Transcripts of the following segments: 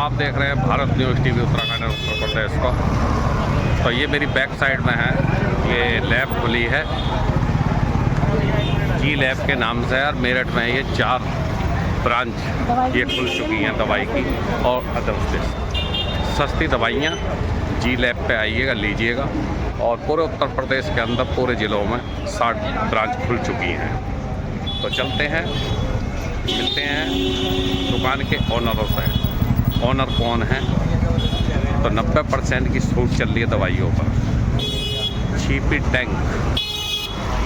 आप देख रहे हैं भारत न्यूज़ टीवी उत्तराखंड और उत्तर प्रदेश को। तो ये मेरी बैक साइड में है, ये लैब खुली है जी लैब के नाम से, और मेरठ में ये 4 ब्रांच ये खुल चुकी हैं दवाई की और अदर से सस्ती दवाइयाँ जी लैब पे आइएगा, लीजिएगा। और पूरे उत्तर प्रदेश के अंदर पूरे ज़िलों में 60 ब्रांच खुल चुकी हैं। तो चलते हैं, मिलते हैं दुकान के ओनरों से। ओनर कौन है? तो 90% की छूट चल रही है दवाइयों पर। छिपी टैंक,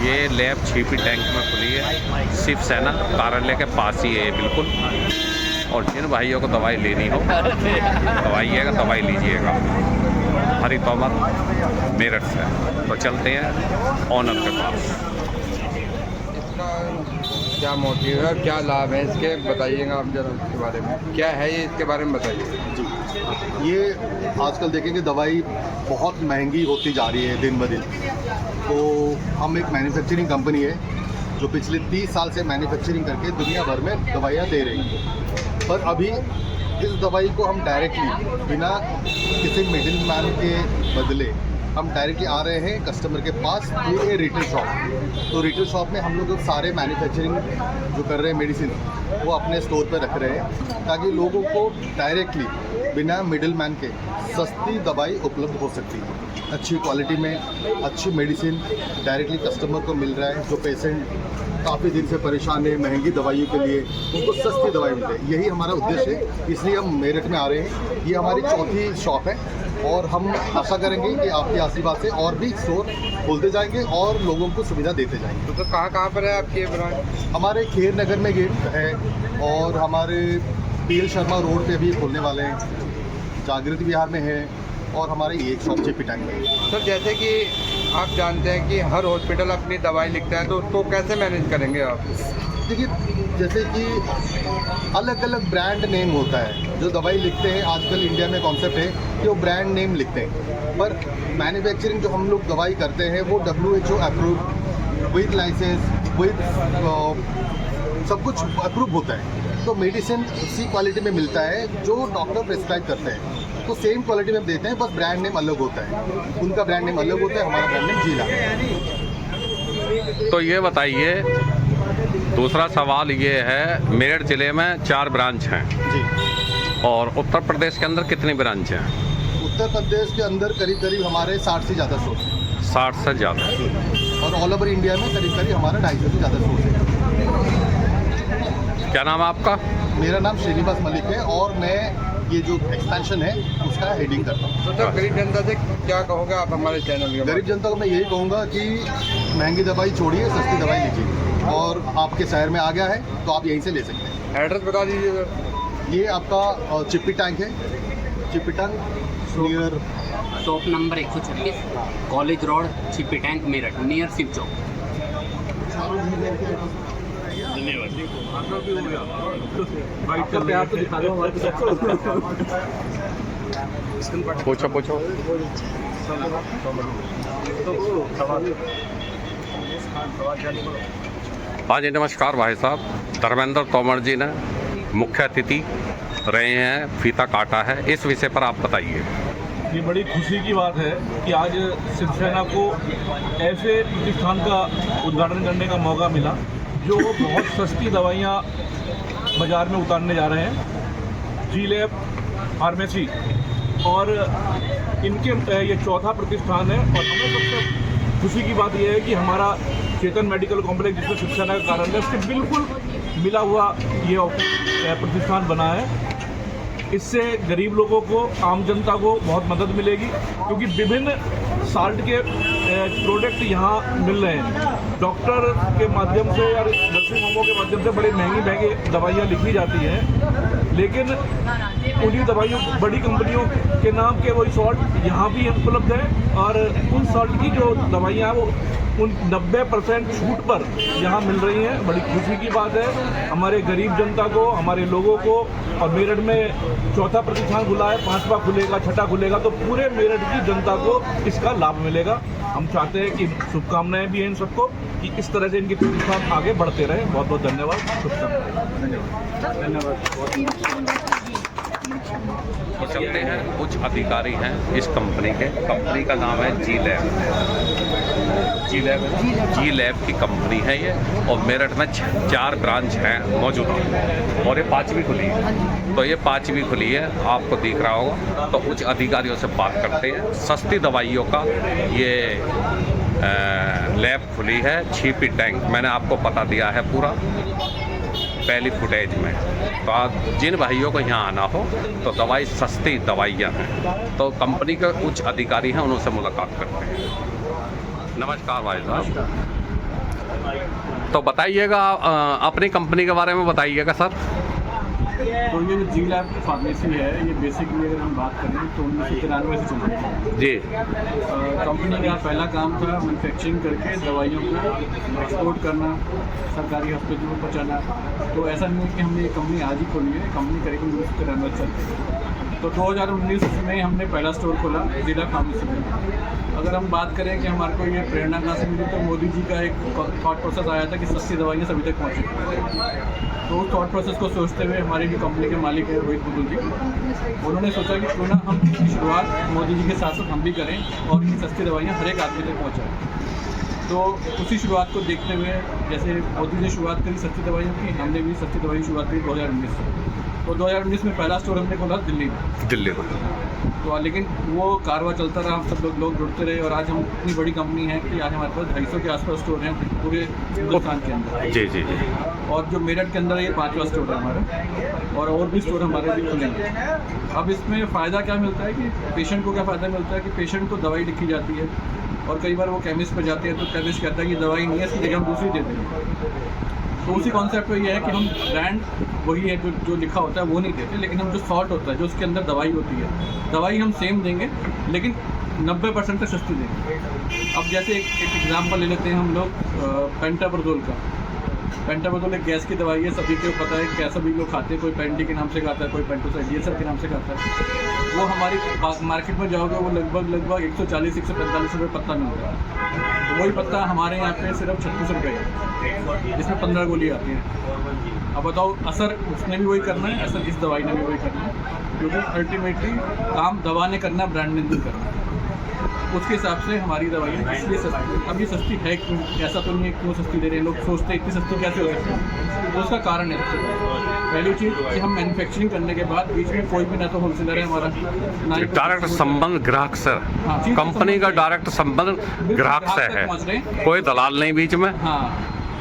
ये लैब छिपी टैंक में खुली है, शिवसेना कार्यालय के पास ही है ये बिल्कुल। और जिन भाइयों को दवाई लेनी हो तो आइएगा, दवाई लीजिएगा। हरी तोमर मेरठ से। तो चलते हैं ओनर के पास। क्या मोटिव है, क्या लाभ है इसके, बताइएगा आप जरा इसके बारे में। क्या है ये, इसके बारे में बताइए जी। ये आजकल देखेंगे दवाई बहुत महंगी होती जा रही है दिन ब दिन। तो हम एक मैन्युफैक्चरिंग कंपनी है जो पिछले 30 साल से मैन्युफैक्चरिंग करके दुनिया भर में दवाइयाँ दे रही है। पर अभी इस दवाई को हम डायरेक्टली बिना किसी मिडिल मैन के बदले हम डायरेक्टली आ रहे हैं कस्टमर के pass through a retail shop. तो रिटेल शॉप में हम लोग सारे मैन्युफैक्चरिंग जो कर रहे हैं मेडिसिन वो अपने स्टोर पर रख रहे हैं, ताकि लोगों को डायरेक्टली बिना मिडिल मैन के सस्ती दवाई उपलब्ध हो सकती है। अच्छी क्वालिटी में अच्छी मेडिसिन डायरेक्टली कस्टमर को मिल रहा है। जो पेशेंट काफ़ी दिन से परेशान है महंगी दवाइयों के लिए, उनको सस्ती दवाई मिल रही है। यही हमारा उद्देश्य है, इसलिए हम मेरठ में आ रहे हैं। ये हमारी 4थी शॉप है और हम आशा करेंगे कि आपके आशीर्वाद से और भी स्टोर खोलते जाएंगे और लोगों को सुविधा देते जाएंगे। तो कहाँ पर है आपकी ब्रांच? हमारे खेर नगर में गेट है और हमारे PL शर्मा रोड पे भी खोलने वाले हैं, जागृति विहार में है, और हमारे एक शॉप छिपी टैंक में है। सर, जैसे कि आप जानते हैं कि हर हॉस्पिटल अपनी दवाई लिखता है, तो उसको कैसे मैनेज करेंगे आप? देखिए, जैसे कि अलग अलग ब्रांड नेम होता है जो दवाई लिखते हैं। आजकल इंडिया में कॉन्सेप्ट है कि वो ब्रांड नेम लिखते हैं, पर मैन्युफैक्चरिंग जो हम लोग दवाई करते हैं वो WHO approve with license with सब कुछ अप्रूव होता है। तो मेडिसिन उसी क्वालिटी में मिलता है जो डॉक्टर प्रिस्क्राइब करते हैं, तो सेम क्वालिटी में देते हैं, बस ब्रांड नेम अलग होता है। उनका ब्रांड नेम अलग होता है, हमारा ब्रांड नेम जीला है। तो ये बताइए, दूसरा सवाल ये है, मेरठ ज़िले में 4 ब्रांच हैं जी, और उत्तर प्रदेश के अंदर कितनी ब्रांच हैं? उत्तर प्रदेश के अंदर करीब करीब हमारे 60 से ज़्यादा स्टोर हैं। 60 से ज़्यादा। और ऑल ओवर इंडिया में करीब करीब हमारा 250 से ज़्यादा स्टोर है। क्या नाम है आपका? मेरा नाम श्रीनिवास मलिक है और मैं ये जो एक्सपेंशन है उसका हेडिंग करता हूँ। तो सर, गरीब जनता से क्या कहोगे आप हमारे चैनल के? गरीब जनता को मैं यही कहूँगा कि महंगी दवाई छोड़िए, सस्ती दवाई लीजिए। और आपके शहर में आ गया है तो आप यहीं से ले सकते हैं। एड्रेस बता दीजिए सर। ये आपका छिपी टैंक है, छिपी tank near shop number 136, college road, छिपी टैंक, मेरठ, नियर शिव चौक। पूछो पूछो। हाँ जी, नमस्कार भाई साहब। धर्मेंद्र तोमर जी ने मुख्य अतिथि रहे हैं, फीता काटा है, इस विषय पर आप बताइए। ये बड़ी खुशी की बात है कि आज शिवसेना को ऐसे प्रतिष्ठान का उद्घाटन करने का मौका मिला जो बहुत सस्ती दवाइयाँ बाज़ार में उतारने जा रहे हैं। जी लैब फार्मेसी, और इनके ये 4था प्रतिष्ठान है। और हमें सबसे खुशी की बात यह है कि हमारा चेतन मेडिकल कॉम्प्लेक्स, जिसमें शिवसेना का कार्यालय है, उसके बिल्कुल मिला हुआ ये प्रतिष्ठान बना है। इससे गरीब लोगों को, आम जनता को बहुत मदद मिलेगी, क्योंकि विभिन्न साल्ट के प्रोडक्ट यहाँ मिल रहे हैं। डॉक्टर के माध्यम से या नर्सिंग होमों के माध्यम से बड़े महंगी दवाइयाँ लिखी जाती हैं, लेकिन उन्हीं दवाइयों, बड़ी कंपनियों के नाम के वही सॉल्ट यहाँ भी उपलब्ध है। और उन सॉल्ट की जो दवाइयाँ वो उन 90% छूट पर यहाँ मिल रही हैं। बड़ी खुशी की बात है हमारे गरीब जनता को, हमारे लोगों को। और मेरठ में 4था प्रतिष्ठान खुला है, 5वां खुलेगा, 6ठा खुलेगा, तो पूरे मेरठ की जनता को इसका लाभ मिलेगा। हम चाहते हैं कि शुभकामनाएं भी हैं इन सबको कि इस तरह से इनके प्रतिष्ठान आगे बढ़ते रहे। बहुत बहुत धन्यवाद, शुभकामनाएं। धन्यवाद। तो चलते हैं, कुछ अधिकारी हैं इस कंपनी के। कंपनी का नाम है जी लैब की कंपनी है ये, और मेरठ में 4 ब्रांच हैं मौजूदा, और ये 5वीं खुली है। तो ये 5वीं खुली है, आपको दिख रहा होगा। तो कुछ अधिकारियों से बात करते हैं। सस्ती दवाइयों का ये लैब खुली है, छिपी टैंक, मैंने आपको पता दिया है पूरा पहली फुटेज में। तो आप जिन भाइयों को यहाँ आना हो तो दवाई सस्ती दवाइयाँ हैं। तो कंपनी के उच्च अधिकारी हैं, उनसे मुलाकात करते हैं। नमस्कार भाई साहब, तो बताइएगा अपनी कंपनी के बारे में बताइएगा सर। तो ये जो जी लैब फार्मेसी है, ये बेसिकली अगर हम बात करें तो 1993 से चल रही है जी। कंपनी का पहला काम था मैन्युफैक्चरिंग करके दवाइयों को एक्सपोर्ट करना, सरकारी हॉस्पिटलों में पहुँचाना। तो ऐसा नहीं है कि हमने ये कंपनी आज ही खोली है, कंपनी करीब 1993 चल रही है। तो 2019 में हमने पहला स्टोर खोला जी लैब फार्मेसी में। अगर हम बात करें कि हमारे को ये प्रेरणा कहाँ से मिली, तो मोदी जी का एक थॉट प्रोसेस आया था कि सस्ती दवाइयाँ सभी तक पहुँचे। तो उस थॉट प्रोसेस को सोचते हुए हमारी जो कंपनी के मालिक हैं रोहित बुद्धू जी, उन्होंने सोचा कि क्यों ना हम इसकी शुरुआत मोदी जी के साथ साथ हम भी करें और ये सस्ती दवाइयाँ हर एक आदमी तक पहुँचाएँ। तो उसी शुरुआत को देखते हुए, जैसे मोदी जी ने शुरुआत करी सस्ती दवाइयों की, हमने भी सस्ती दवाई की शुरुआत करी 2019 से। तो 2019 में पहला स्टोर हमने खोला दिल्ली में। तो लेकिन वो कारवा चलता रहा, हम सब लोग जुड़ते रहे, और आज हम इतनी बड़ी कंपनी है कि आज हमारे पास 250 के आसपास स्टोर हैं पूरे हिंदुस्तान के अंदर। जी जी जी। और जो मेरठ के अंदर ये 5वां स्टोर है हमारा, और भी स्टोर हमारे भी खुलेंगे। अब इसमें फ़ायदा क्या मिलता है कि पेशेंट को क्या फ़ायदा मिलता है कि पेशेंट को दवाई लिखी जाती है, और कई बार वो केमिस्ट पर जाते हैं तो केमिस्ट कहता है कि दवाई नहीं है, इसकी जगह हम दूसरी देते हैं। तो उसी कॉन्सेप्ट पे ये है कि हम ब्रांड वही है जो लिखा होता है वो नहीं देते, लेकिन हम जो सॉल्ट होता है, जो उसके अंदर दवाई होती है, दवाई हम सेम देंगे लेकिन 90% तक सस्ती देंगे। अब जैसे एक एग्जाम्पल ले लेते हैं हम लोग पेंटाप्रोजोल का। पेंटाप्रोजोल एक गैस की दवाई है, सभी को पता है क्या सभी लोग खाते हैं, कोई पेंटी के नाम से खाता है, कोई पेंटोसाइड ये सब के नाम से खाता है। वो हमारी मार्केट में जाओगे वो लगभग 140-145 रुपये पत्ता मिलता है। तो वही पत्ता हमारे यहाँ पे सिर्फ 36 रुपये है, जिसमें 15 गोली आती हैं। अब बताओ, असर उसने भी वही करना है, असर इस दवाई ने भी वही करना है, क्योंकि अल्टीमेटली काम दवा ने करना, ब्रांड ने नहीं करना। उसके हिसाब से हमारी दवाइयाँ इसलिए सस्ती। अब ये सस्ती है क्यों, ऐसा तो नहीं है क्यों सस्ती दे रहे हैं, लोग सोचते हैं इतनी सस्ती कैसे हो सकती है। तो उसका कारण है पहली चीज़ कि हम मैन्युफैक्चरिंग करने के बाद बीच में कोई भी ना तो होलसेलर है हमारा, ना ही डायरेक्ट संबंध ग्राहक से, कंपनी का डायरेक्ट संबंध ग्राहक से है, कोई दलाल नहीं बीच में। हाँ,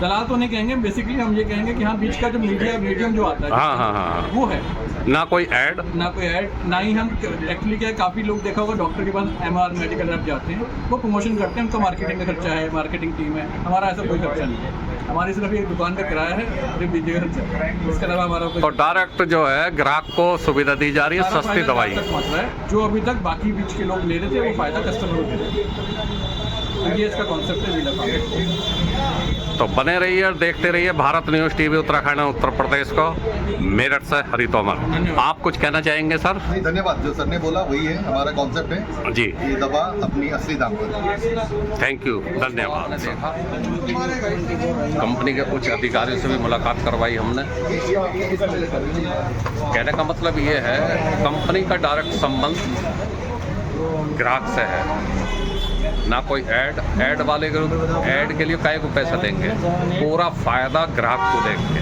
दलाल तो नहीं कहेंगे, बेसिकली हम ये कहेंगे कि हाँ बीच का जो मीडियम जो आता है, हाँ, वो है। ना कोई ऐड, ना ही हम एक्चुअली क्या है, काफ़ी लोग देखा होगा डॉक्टर के पास MR मेडिकल रैप जाते हैं, वो प्रमोशन करते हैं, उनका मार्केटिंग का खर्चा है, मार्केटिंग टीम है। हमारा ऐसा कोई खर्चा नहीं है, हमारी सिर्फ एक दुकान का किराया है और एक बिजली का खर्चा है, इसके अलावा हमारा तो डायरेक्ट जो है ग्राहक को सुविधा दी जा रही है, सस्ती दवाई पहुँच रहा है। जो अभी तक बाकी बीच के लोग ले रहे थे वो फ़ायदा कस्टमर को दे रहे हैं। तो ये इसका कॉन्सेप्ट है जिला। तो बने रहिए और देखते रहिए भारत न्यूज़ टीवी उत्तराखंड और उत्तर प्रदेश को। मेरठ से हरि तोमर, आप कुछ कहना चाहेंगे सर? नहीं, धन्यवाद। जो सर ने बोला वही है, हमारा कॉन्सेप्ट है जी, ये दवा अपनी असली दाम पर। थैंक यू, धन्यवाद। कंपनी के कुछ अधिकारियों से भी मुलाकात करवाई हमने। कहने का मतलब ये है, कंपनी का डायरेक्ट संबंध ग्राहक से है, ना कोई ऐड वाले ऐड के लिए काय को पैसा देंगे, पूरा फायदा ग्राहक को देंगे।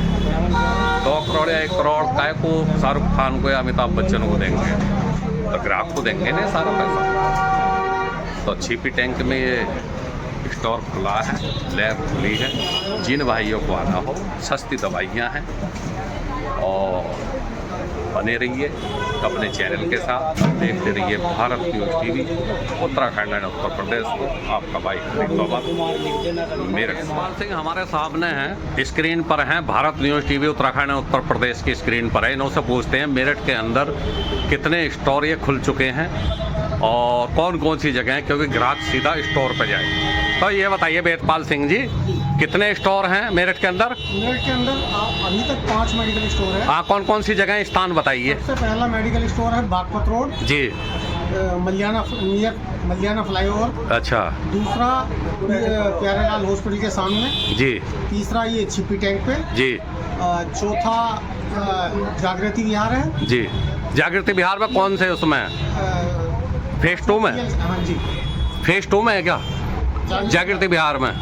2 करोड़ या 1 करोड़ काय को शाहरुख खान को या अमिताभ बच्चन को देंगे, तो ग्राहक को देंगे ना सारा पैसा। तो छिपी टैंक में ये स्टोर खुला है, लैब खुली है, जिन भाइयों को आना हो, सस्ती दवाइयाँ हैं। और बने रहिए अपने चैनल के साथ, देखते रहिए भारत न्यूज़ टीवी उत्तराखंड और उत्तर प्रदेश को। आपका भाई मेरठ सिंह हमारे सामने हैं, स्क्रीन पर हैं, भारत न्यूज़ टीवी उत्तराखंड और उत्तर प्रदेश की स्क्रीन पर है। इनसे पूछते हैं मेरठ के अंदर कितने स्टोर ये खुल चुके हैं और कौन कौन सी जगह हैं, क्योंकि ग्राहक सीधा स्टोर पर जाए। तो ये बताइए वेदपाल सिंह जी, कितने स्टोर हैं मेरठ के अंदर? मेरठ के अंदर अभी तक 5 मेडिकल स्टोर है। हाँ, कौन कौन सी जगह स्थान बताइए। सबसे पहला मेडिकल स्टोर है बागपत रोड जी, मलियाना फ्लाईओवर। अच्छा। दूसरा प्यारेलाल हॉस्पिटल के सामने जी। तीसरा ये छिपी टैंक पे जी। चौथा जागृति विहार है जी। जागृति बिहार में कौन से उसमें फेज 2 में? हाँ जी, फेज 2 में है क्या जागृति बिहार में?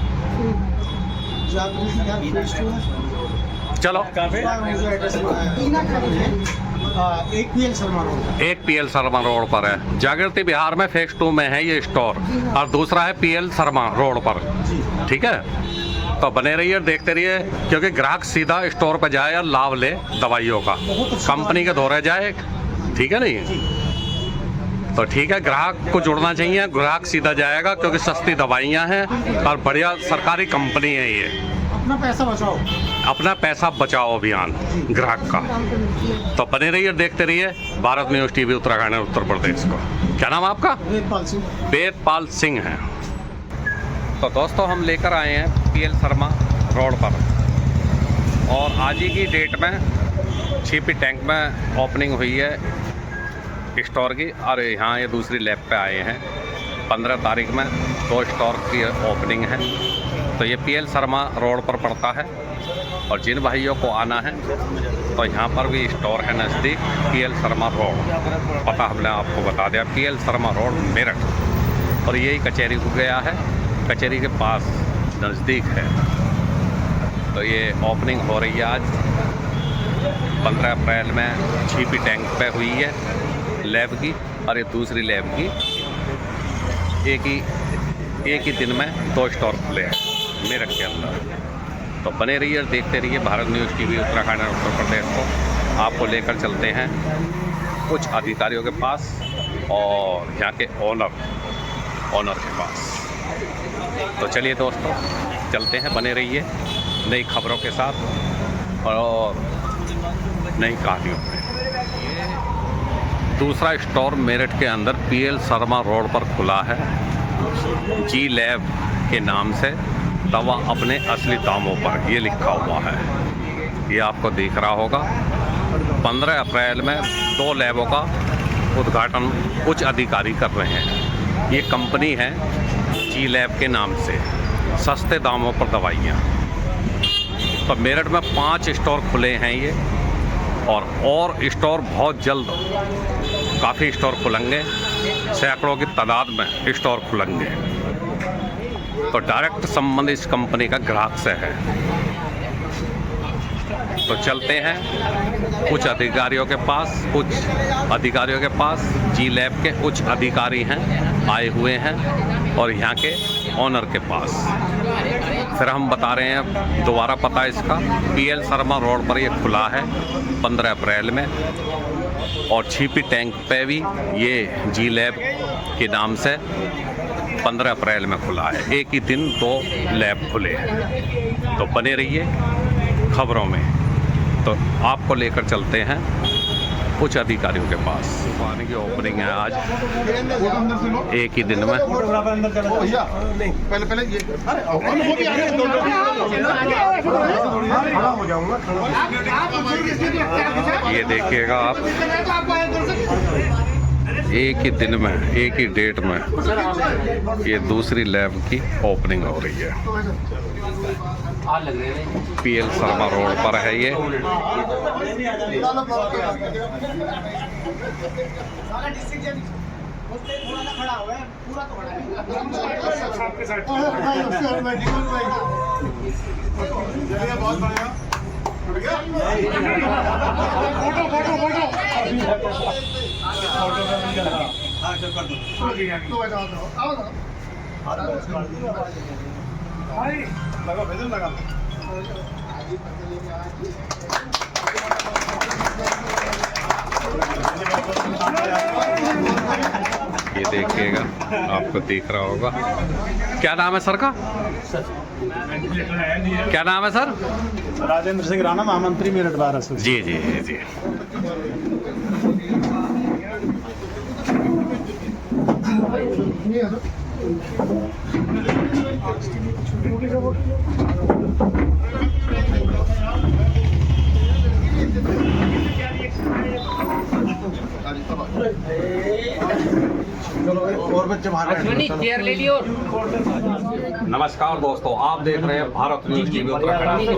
चलो एक PL शर्मा रोड। एक PL शर्मा रोड पर है, जागृति बिहार में फेज 2 में है ये स्टोर, और दूसरा है PL शर्मा रोड पर। ठीक है, तो बने रहिए, देखते रहिए, क्योंकि ग्राहक सीधा स्टोर पर जाए और लाभ ले दवाइयों का, कंपनी के दौरे जाए। ठीक है नहीं, तो ठीक है, ग्राहक को जुड़ना चाहिए, ग्राहक सीधा जाएगा क्योंकि सस्ती दवाइयाँ हैं और बढ़िया सरकारी कंपनी है ये। अपना पैसा बचाओ, अपना पैसा बचाओ अभियान ग्राहक का। तो बने रहिए, देखते रहिए भारत न्यूज़ टीवी उत्तराखंड और उत्तर प्रदेश को। क्या नाम आपका? वेदपाल सिंह। वेदपाल सिंह है। तो दोस्तों हम लेकर आए हैं PL शर्मा रोड पर, और आज ही की डेट में छिपी टैंक में ओपनिंग हुई है स्टोर की, और यहाँ ये दूसरी लैब पे आए हैं। 15 तारीख में 2 स्टोर की ओपनिंग है। तो ये PL शर्मा रोड पर पड़ता है, और जिन भाइयों को आना है तो यहाँ पर भी स्टोर है नज़दीक, PL शर्मा रोड, पता हमने आपको बता दिया, PL शर्मा रोड मेरठ, और यही कचहरी को गया है, कचहरी के पास नज़दीक है। तो ये ओपनिंग हो रही है आज 15 अप्रैल में छिपी टैंक पे हुई है लैब की, और ये दूसरी लैब की एक ही दिन में 2 स्टोर खुले हैं मेरठ के अंदर। तो बने रहिए, देखते रहिए भारत न्यूज़ टीवी उत्तराखंड और उत्तर प्रदेश को। आपको लेकर चलते हैं कुछ अधिकारियों के पास और यहाँ के ओनर के पास। तो चलिए दोस्तों, चलते हैं, बने रहिए नई खबरों के साथ और नई कहानियों में। दूसरा स्टोर मेरठ के अंदर PL शर्मा रोड पर खुला है, जी लैब के नाम से, दवा अपने असली दामों पर, ये लिखा हुआ है, ये आपको दिख रहा होगा। 15 अप्रैल में 2 लैबों का उद्घाटन उच्च अधिकारी कर रहे हैं। ये कंपनी है जी लैब के नाम से, सस्ते दामों पर दवाइयाँ। तो मेरठ में 5 स्टोर खुले हैं ये, और स्टोर बहुत जल्द काफ़ी स्टोर खुलेंगे, सैकड़ों की तादाद में स्टोर खुलेंगे। तो डायरेक्ट संबंध इस कंपनी का ग्राहक से है। तो चलते हैं कुछ अधिकारियों के पास, जी लैब के उच्च अधिकारी हैं, आए हुए हैं, और यहाँ के ओनर के पास। फिर हम बता रहे हैं दोबारा पता इसका, PL शर्मा रोड पर ये खुला है 15 अप्रैल में, और छिपी टैंक पे भी ये जी लैब के नाम से 15 अप्रैल में खुला है। एक ही दिन 2 लैब खुले हैं। तो बने रहिए खबरों में, तो आपको लेकर चलते हैं कुछ अधिकारियों के पास। पानी की ओपनिंग है आज एक ही दिन में। ये देखिएगा आप, एक ही दिन में, एक ही डेट में ये दूसरी लैब की ओपनिंग हो रही है। PL शर्मा रोड पर है ये। ये देखिएगा, आपको दिख रहा होगा। क्या नाम है सर का? क्या नाम है सर? राजेंद्र सिंह राणा, महामंत्री मेरठ बार एसोसिएशन। जी जी जी। और बच्चे नमस्कार दोस्तों, आप देख रहे हैं भारत न्यूज़ टीवी उत्तराखंड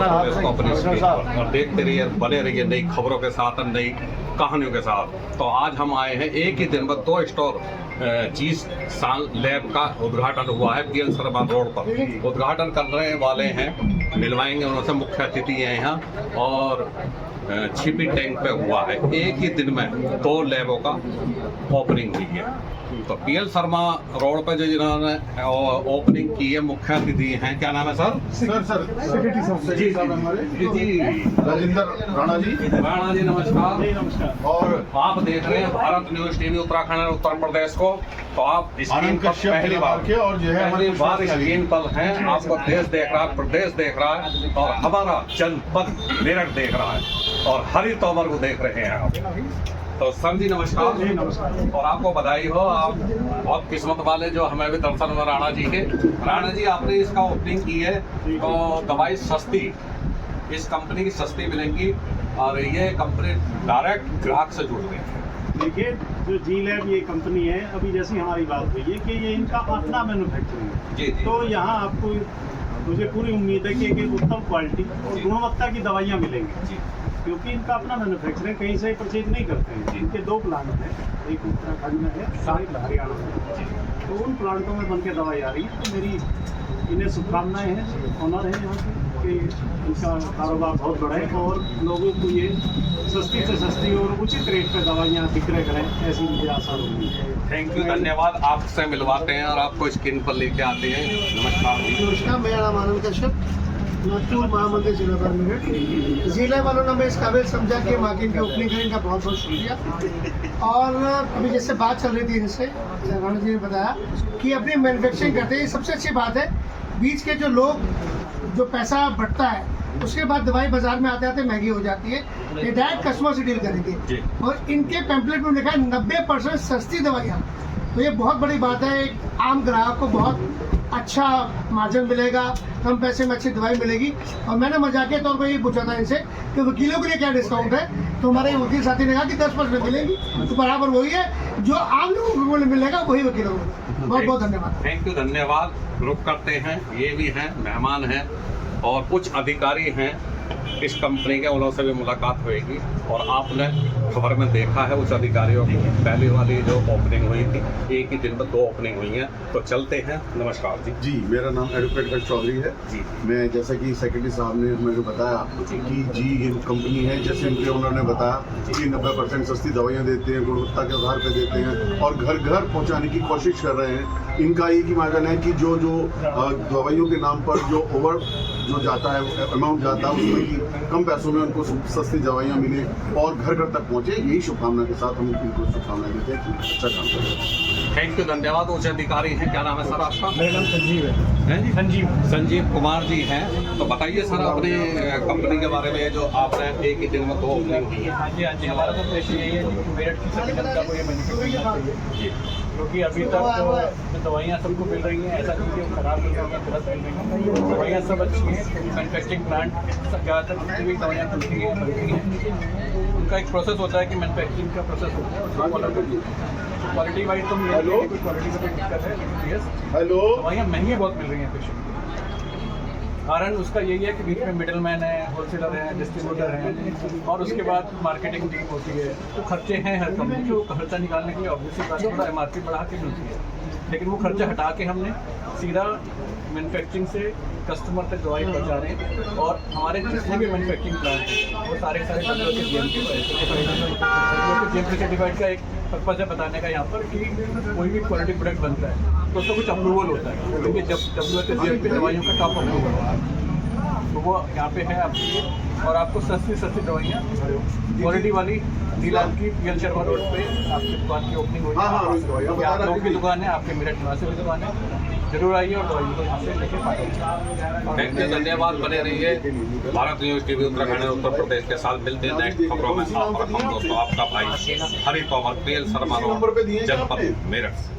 और देखते रहिए, बने रहिए नई खबरों के साथ, नई कहानियों के साथ। तो आज हम आए हैं, एक ही दिन में 2 स्टोर चीज साल लैब का उद्घाटन हुआ है पीएल शर्मा रोड पर। उद्घाटन करने वाले हैं, मिलवाएंगे उनसे, मुख्य अतिथि हैं यहाँ। और छिपी टैंक पे हुआ है, एक ही दिन में 2 लैबों का ओपनिंग हुई है। तो पीएल शर्मा रोड पे जो जिन्होंने ओपनिंग की है, मुख्य अतिथि हैं, क्या नाम है सर? सर जी जी राजेंद्र राणा जी। राणा जी नमस्कार। और आप देख रहे हैं भारत न्यूज टीवी उत्तराखंड और उत्तर प्रदेश को। तो आप स्क्रीन आनंद पर कश्यप पहली बार और जो है पहली बार स्क्रीन पर हैं, आपको देश देख रहा है, प्रदेश देख रहा है, और हमारा जनपद मेरठ देख रहा है, और हरि तोमर को देख रहे हैं आप। तो सर जी नमस्कार। और आपको बधाई हो, आप बहुत किस्मत वाले जो हमें भी दर्शन हुआ राणा जी के। राणा जी, आपने इसका ओपनिंग की है, तो दवाई सस्ती, इस कंपनी की सस्ती मिलेंगी, और ये कंपनी डायरेक्ट ग्राहक से जुड़ रही है। देखिए, जो जी लैब ये कंपनी है, अभी जैसी हमारी बात हुई है कि ये इनका अपना मैन्युफैक्चरिंग है। जी। तो यहाँ आपको, मुझे पूरी उम्मीद है कि एक उत्तम क्वालिटी और गुणवत्ता की दवाइयाँ मिलेंगी, क्योंकि इनका अपना मैन्युफैक्चरिंग कहीं से परचेज नहीं करते हैं। इनके 2 प्लांट हैं, एक उत्तराखंड में है, एक हरियाणा में। तो उन प्लांटों में बनकर दवाई आ रही है। तो मेरी इन्हें शुभकामनाएं हैं, ऑनर है यहाँ की, कि इनका कारोबार बहुत बढ़े और लोगों को ये सस्ती से सस्ती और उचित रेट पर दवाइयाँ विक्रय करें, ऐसी मुझे आशा होगी। थैंक यू, धन्यवाद। आपसे मिलवाते हैं और आपको स्क्रीन पर लेके आते हैं। नमस्कार जी। नमस्कार, मेरा नाम आनंद कश्यप, नागपुर महामंदिर जिला पर मेरठ। जिले वालों ने मैं इस काबिल समझा कि मार्केट की ओपनिंग करें, इनका बहुत बहुत शुक्रिया। और अभी जैसे बात चल रही थी इनसे, राणा जी ने बताया कि अपनी मैन्युफैक्चरिंग करते हैं, सबसे अच्छी बात है। बीच के जो लोग, जो पैसा बढ़ता है, उसके बाद दवाई बाजार में आते आते महंगी हो जाती है। ये डायरेक्ट कस्टमर से डील करेंगे, और इनके पैम्पलेट में लिखा है 90% सस्ती दवाइयाँ। तो ये बहुत बड़ी बात है, एक आम ग्राहक को बहुत अच्छा मार्जिन मिलेगा, कम पैसे में अच्छी दवाई मिलेगी। और मैंने मजाकिया तौर पर ये पूछा था इनसे कि वकीलों के लिए क्या डिस्काउंट है, तो हमारे वकील साथी ने कहा कि 10% मिलेगी। तो बराबर वही है जो आम लोगों को मिलेगा, वही वकीलों को। बहुत बहुत धन्यवाद। थैंक यू, धन्यवाद। रुक करते हैं, ये भी हैं, मेहमान हैं, और कुछ अधिकारी हैं इस कंपनी के, उनसे भी मुलाकात होगी। और आपने खबर में देखा है उस अधिकारियों की पहली वाली जो ओपनिंग हुई थी, एक ही दिन में 2 ओपनिंग हुई हैं। तो चलते हैं। नमस्कार जी। जी, मेरा नाम एडवोकेट हर्ष चौधरी है जी। मैं, जैसा कि सेक्रेटरी साहब ने मुझे बताया कि जी ये कंपनी है, जैसे इनके ओनर ने बताया कि 90% सस्ती दवाइयाँ देते हैं, गुणवत्ता के आधार पर देते हैं, और घर घर पहुँचाने की कोशिश कर रहे हैं। इनका एक ही मार्गन है कि जो दवाइयों के नाम पर जो ओवर जो जाता है, अमाउंट जाता है, उसमें कि कम पैसों में उनको सस्ती दवाइयाँ मिले और घर घर तक पहुँचे। यही शुभकामना के साथ हम इनको शुभकामनाएं देते हैं कि अच्छा काम करें। थैंक यू, धन्यवाद। उच्च अधिकारी हैं, क्या नाम है सर आपका? मेरा नाम संजीव है जी, संजीव कुमार जी हैं। तो बताइए सर अपने कंपनी के बारे में, जो आपने एक ही दिन में 2 ओपनिंग की है। हाँ जी, हमारा तो उद्देश्य यही है कि मेरठ की सभी जनता को ये मैन्युफैक्चरिंग चाहिए, क्योंकि अभी तक जो दवाइयाँ सबको मिल रही हैं, ऐसा नहीं कि वो खराब मिल रही हैं, गलत मिल रही हैं। दवाइयाँ सब अच्छी हैं। मैन्युफैक्चरिंग प्लांट सब ज़्यादातर जितनी भी दवाइयाँ बनती हैं, उनका एक प्रोसेस होता है कि मैन्युफैक्चरिंग का प्रोसेस होता है, उसको फॉलो करती है। क्वालिटी वाइज तो मिल रही है, कोई क्वालिटी का कोई दिक्कत है, लेकिन यस दवाइयाँ महंगी बहुत मिल रही हैं पेशेंट को। कारण उसका यही है कि बीच में मिडिल मैन है, होलसेलर है, डिस्ट्रीब्यूटर है, और उसके बाद मार्केटिंग टीम होती है। तो खर्चे हैं हर कंपनी को, खर्चा निकालने के लिए ऑब्वियसली बात थोड़ा MRP बढ़ा के मिलती है, लेकिन वो खर्चा हटा के हमने सीधा मैन्युफैक्चरिंग से कस्टमर तक दवाई पहुँचा रहे हैं। और हमारे जितने भी मैन्युफैक्चरिंग प्लांट हैं वो सारे GMP सर्टिफाइड का एक पर्पज है बताने का यहाँ पर कि कोई भी क्वालिटी प्रोडक्ट बनता है तो उसका कुछ अप्रूवल होता है, क्योंकि जब WHO GMP दवाइयों का टॉप अप्रूवल होता है, तो वो यहाँ पे है आपके लिए। और आपको सस्ती दवाइयाँ क्वालिटी वाली नीलाम की पीएल शर्मा रोड पे आपकी दुकान की ओपनिंग हुई है। आप लोगों की दुकान है, आपके मेरठ निवासी की दुकान है, जरूर आइए और दवाई को यहाँ से लेके पाएंगे। थैंक यू, धन्यवाद। बने रहिए भारत न्यूज टीवी उत्तराखंड और उत्तर प्रदेश के साथ। मिलते हैं नेक्स्ट खबरों में। आप दोस्तों, आपका भाई हरि तोमर, पीएल शर्मा रोड, जनपद मेरठ।